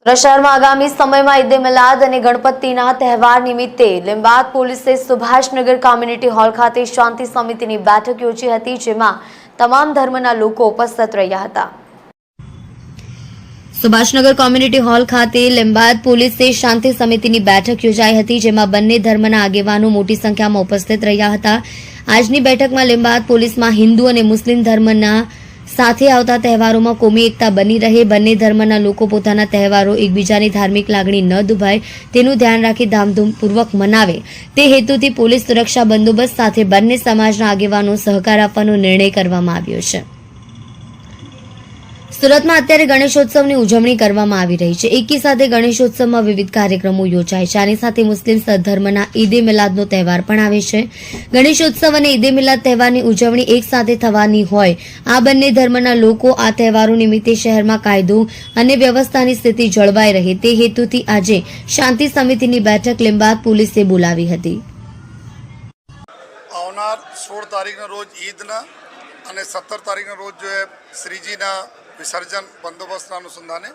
શહેરમાં આગામી સમયમાં ઈદે મિલાદ અને ગણપતિના તહેવાર નિમિત્તે લીંબાદ પોલીસે સુભાષનગર કોમ્યુનિટી હોલ ખાતે શાંતિ સમિતિની બેઠક યોજી હતી, જેમાં તમામ ધર્મના લોકો ઉપસ્થિત રહ્યા હતા। સુભાષનગર કોમ્યુનિટી હોલ ખાતે લીંબાદ પોલીસે શાંતિ સમિતિની બેઠક યોજાઈ હતી, જેમાં બંને ધર્મના આગેવાનો મોટી સંખ્યામાં ઉપસ્થિત રહ્યા હતા। આજની બેઠકમાં લીંબાદ પોલીસમાં હિન્દુ અને મુસ્લિમ ધર્મના સાથે આવતા તહેવારોમાં કોમી એકતા બની રહે, બંને ધર્મના લોકો પોતાના તહેવારો એકબીજાની ધાર્મિક લાગણી ન દુભાય તેનું ધ્યાન રાખી ધામધૂમપૂર્વક મનાવે તે હેતુથી પોલીસ સુરક્ષા બંદોબસ્ત સાથે બંને સમાજના આગેવાનો સહકાર આપવાનો નિર્ણય કરવામાં આવ્યો છે। સુરતમાં અત્યારે ગણેશોત્સવની ઉજવણી કરવામાં આવી રહી છે। એકી સાથે ગણેશોત્સવમાં વિવિધ કાર્યક્રમો યોજાય છે। આની સાથે મુસ્લિમ ધર્મના ઈદે મિલાદનો તહેવાર પણ આવે છે। ગણેશોત્સવ અને ઈદે મિલાદ તહેવારની ઉજવણી એક સાથે થવાની હોય આ બંને ધર્મના લોકો આ તહેવારો નિમિત્તે શહેરમાં કાયદો અને વ્યવસ્થાની સ્થિતિ જળવાઈ રહે તે હેતુથી આજે શાંતિ સમિતિની બેઠક લીંબાદ પોલીસે બોલાવી હતી। આવનાર 16 તારીખના રોજ ઈદના અને 17 તારીખના રોજ જો શ્રીજીના વિસર્જન બંદોબસ્તના અનુસંધાને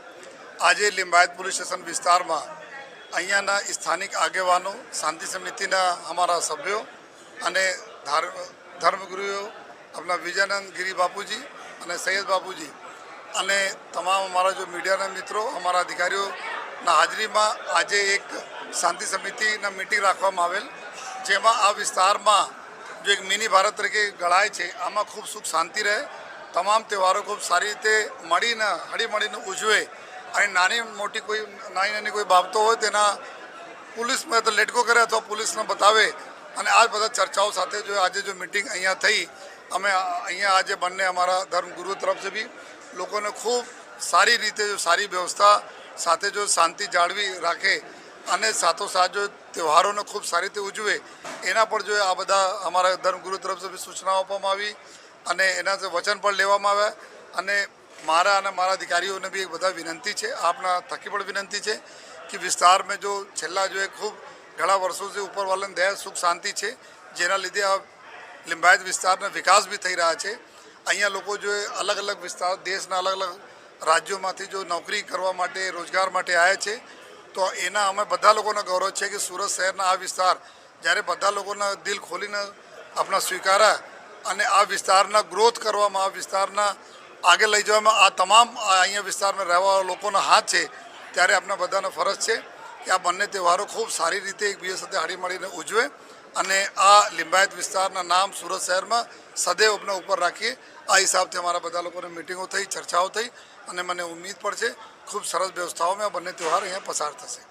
આજે લીંબાયત પોલીસ સ્ટેશન વિસ્તારમાં અહીંયાના સ્થાનિક આગેવાનો, શાંતિ સમિતિના અમારા સભ્યો અને ધર્મગુરુઓ આપણા વિજયાનંદ ગિરી બાપુજી અને સૈયદ બાપુજી અને તમામ અમારા જો મીડિયાના મિત્રો, અમારા અધિકારીઓના હાજરીમાં આજે એક શાંતિ સમિતિના મિટિંગ રાખવામાં આવેલ, જેમાં આ વિસ્તારમાં જો એક મિની ભારત તરીકે ગણાય છે, આમાં ખૂબ સુખ શાંતિ રહે, તમામ તહેવારો ખૂબ સારી રીતે મળીને હળીમળીને ઉજવે અને નાની કોઈ બાબતો હોય તેના પોલીસમાં તો લેટકો કરે અથવા પોલીસને બતાવે અને આ બધા ચર્ચાઓ સાથે જો આજે જો મિટિંગ અહીંયા થઈ, અમે અહીંયા આજે બંને અમારા ધર્મગુરુ તરફથી બી લોકોને ખૂબ સારી રીતે જો સારી વ્યવસ્થા સાથે જો શાંતિ જાળવી રાખે અને સાથોસાથ જો તહેવારોને ખૂબ સારી રીતે ઉજવે એના પર જો આ બધા અમારા ધર્મગુરુ તરફથી બી સૂચનાઓ આપવામાં આવી અને એના વચન પણ લેવામાં આવ્યા અને મારા અધિકારીઓને બી બધા વિનંતી છે, આપના થકી પણ વિનંતી છે કે વિસ્તારમાં જો છેલ્લા જો ખૂબ ઘણા વર્ષોથી ઉપરવાળાની દયા સુખ શાંતિ છે, જેના લીધે આ લીંબાયત વિસ્તારના વિકાસ બી થઈ રહ્યા છે। અહીંયા લોકો જો અલગ અલગ વિસ્તાર દેશના અલગ અલગ રાજ્યોમાંથી જો નોકરી કરવા માટે, રોજગાર માટે આવ્યા છે, તો એના અમે બધા લોકોને ગૌરવ છે કે સુરત શહેરના આ વિસ્તાર જ્યારે બધા લોકોના દિલ ખોલીને આપણા સ્વીકાર્યા અને આ વિસ્તારના ગ્રોથ કરવામાં, આ વિસ્તારના આગળ લઈ જવામાં આ તમામ અહીંયા વિસ્તારમાં રહેવાવાળા લોકોનો હાથ છે, ત્યારે આપણા બધાનો ફરજ છે કે આ બંને તહેવારો ખૂબ સારી રીતે એકબીજા સાથે હળીમળીને ઉજવે અને આ લીંબાયત વિસ્તારના નામ સુરત શહેરમાં સદૈવ આપણા ઉપર રાખીએ। આ હિસાબથી અમારા બધા લોકોની મિટિંગો થઈ, ચર્ચાઓ થઈ અને મને ઉમ્મીદ પણ છે ખૂબ સરસ વ્યવસ્થાઓમાં આ બંને તહેવાર અહીંયા પસાર થશે।